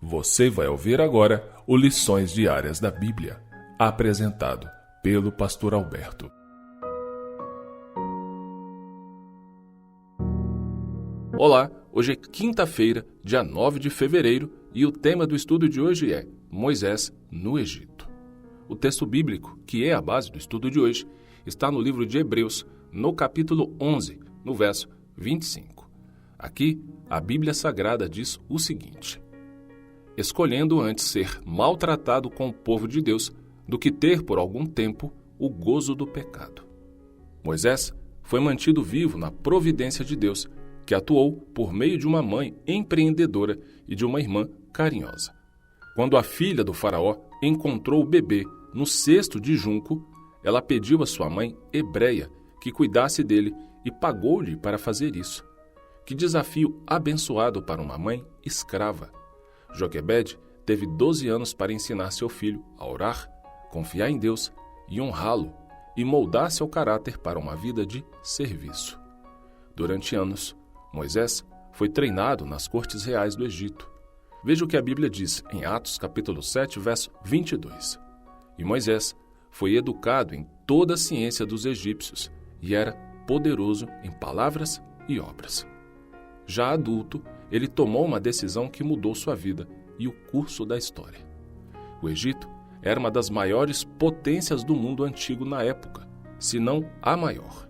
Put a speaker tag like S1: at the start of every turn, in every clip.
S1: Você vai ouvir agora o Lições Diárias da Bíblia, apresentado pelo Pastor Alberto. Olá, hoje é quinta-feira, dia 9 de fevereiro, e o tema do estudo de hoje é Moisés no Egito. O texto bíblico, que é a base do estudo de hoje, está no livro de Hebreus, no capítulo 11, no verso 25. Aqui, a Bíblia Sagrada diz o seguinte: escolhendo antes ser maltratado com o povo de Deus do que ter por algum tempo o gozo do pecado. Moisés foi mantido vivo na providência de Deus, que atuou por meio de uma mãe empreendedora e de uma irmã carinhosa. Quando a filha do faraó encontrou o bebê no cesto de junco, ela pediu a sua mãe hebreia que cuidasse dele e pagou-lhe para fazer isso. Que desafio abençoado para uma mãe escrava! Joquebede teve 12 anos para ensinar seu filho a orar, confiar em Deus e honrá-lo, e moldar seu caráter para uma vida de serviço. Durante anos, Moisés foi treinado nas cortes reais do Egito. Veja o que a Bíblia diz em Atos capítulo 7, verso 22. E Moisés foi educado em toda a ciência dos egípcios e era poderoso em palavras e obras. Já adulto, ele tomou uma decisão que mudou sua vida e o curso da história. O Egito era uma das maiores potências do mundo antigo na época, se não a maior.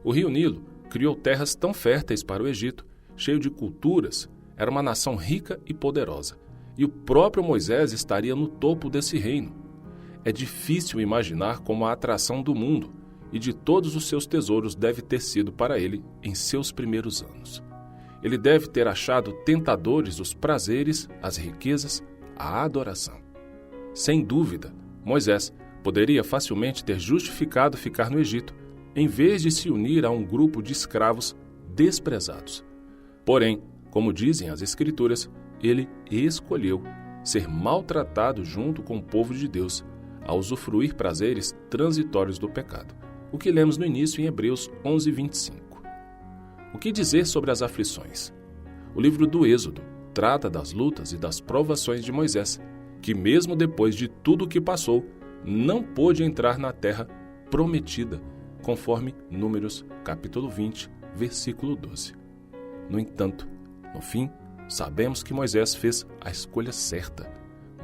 S1: O rio Nilo criou terras tão férteis para o Egito, cheio de culturas, era uma nação rica e poderosa, e o próprio Moisés estaria no topo desse reino. É difícil imaginar como a atração do mundo e de todos os seus tesouros deve ter sido para ele em seus primeiros anos. Ele deve ter achado tentadores os prazeres, as riquezas, a adoração. Sem dúvida, Moisés poderia facilmente ter justificado ficar no Egito, em vez de se unir a um grupo de escravos desprezados. Porém, como dizem as Escrituras, ele escolheu ser maltratado junto com o povo de Deus, a usufruir prazeres transitórios do pecado, o que lemos no início em Hebreus 11, 25. O que dizer sobre as aflições? O livro do Êxodo trata das lutas e das provações de Moisés, que mesmo depois de tudo o que passou, não pôde entrar na terra prometida, conforme Números capítulo 20, versículo 12. No entanto, no fim, sabemos que Moisés fez a escolha certa,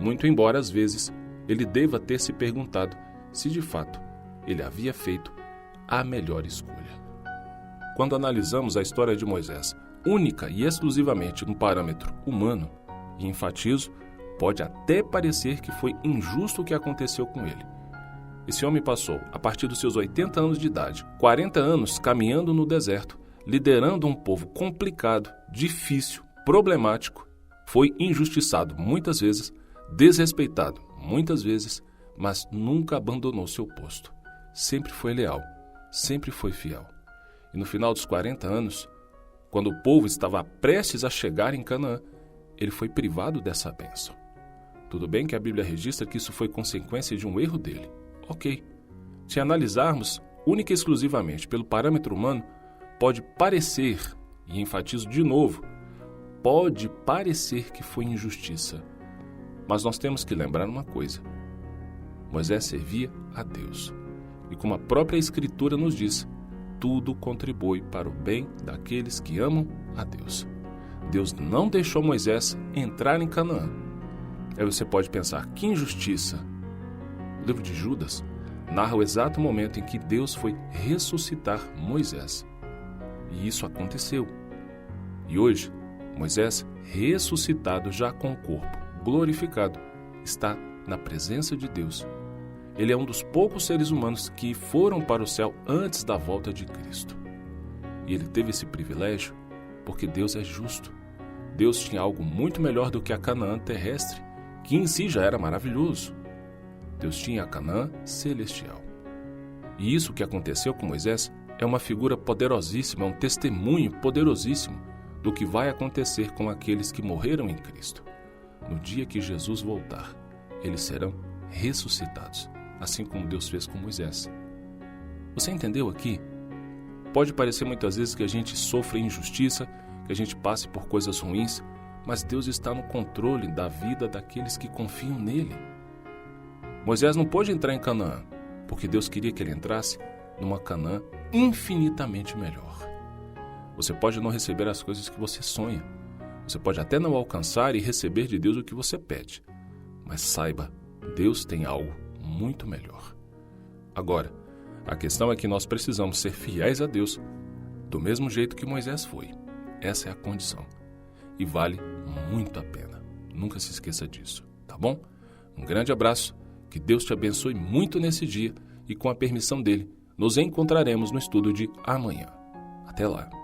S1: muito embora às vezes ele deva ter se perguntado se de fato ele havia feito a melhor escolha. Quando analisamos a história de Moisés, única e exclusivamente um parâmetro humano, e enfatizo, pode até parecer que foi injusto o que aconteceu com ele. Esse homem passou, a partir dos seus 80 anos de idade, 40 anos caminhando no deserto, liderando um povo complicado, difícil, problemático, foi injustiçado muitas vezes, desrespeitado muitas vezes, mas nunca abandonou seu posto. Sempre foi leal, sempre foi fiel. E no final dos 40 anos, quando o povo estava prestes a chegar em Canaã, ele foi privado dessa bênção. Tudo bem que a Bíblia registra que isso foi consequência de um erro dele. Ok. Se analisarmos única e exclusivamente pelo parâmetro humano, pode parecer, e enfatizo de novo, pode parecer que foi injustiça. Mas nós temos que lembrar uma coisa. Moisés servia a Deus. E como a própria Escritura nos diz, tudo contribui para o bem daqueles que amam a Deus. Deus não deixou Moisés entrar em Canaã. Aí você pode pensar, que injustiça! O livro de Judas narra o exato momento em que Deus foi ressuscitar Moisés. E isso aconteceu. E hoje, Moisés, ressuscitado já com o corpo glorificado, está na presença de Deus. Ele é um dos poucos seres humanos que foram para o céu antes da volta de Cristo. E ele teve esse privilégio porque Deus é justo. Deus tinha algo muito melhor do que a Canaã terrestre, que em si já era maravilhoso. Deus tinha a Canaã celestial. E isso que aconteceu com Moisés é uma figura poderosíssima, um testemunho poderosíssimo do que vai acontecer com aqueles que morreram em Cristo. No dia que Jesus voltar, eles serão ressuscitados, assim como Deus fez com Moisés. Você entendeu aqui? Pode parecer muitas vezes que a gente sofre injustiça, que a gente passe por coisas ruins, mas Deus está no controle da vida daqueles que confiam nele. Moisés não pôde entrar em Canaã, porque Deus queria que ele entrasse numa Canaã infinitamente melhor. Você pode não receber as coisas que você sonha. Você pode até não alcançar e receber de Deus o que você pede. Mas saiba, Deus tem algo muito melhor. Agora, a questão é que nós precisamos ser fiéis a Deus do mesmo jeito que Moisés foi. Essa é a condição. E vale muito a pena. Nunca se esqueça disso, tá bom? Um grande abraço, que Deus te abençoe muito nesse dia e com a permissão dele, nos encontraremos no estudo de amanhã. Até lá!